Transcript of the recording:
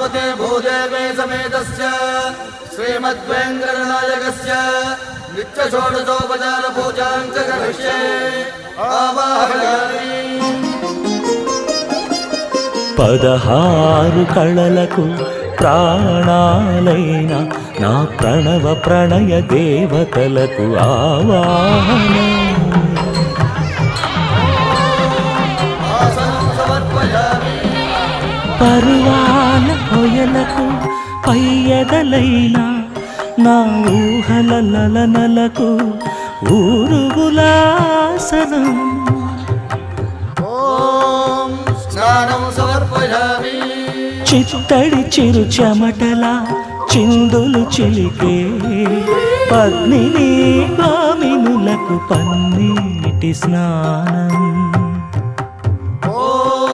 उमापते भूदेवे समेतस्य श्रीमद्वेङ्कटनायकस्य नित्यषोडशोपचार पूजां च करिष्ये आवाहयामि। 16 కళలకు ప్రాణాలైన నా ప్రణవ ప్రణయ దేవతలకు ఆవాహన పర్వాల హొయలకు పయ్యదలైన నా ఊహల లలనలకు ఊరుగులాసనం ఓం స్నానం సమర్పయామి। చిత్తడి చిరు చెమటల చిందులు చిలికే పద్మిని గామినులకు పన్నీటి స్నానం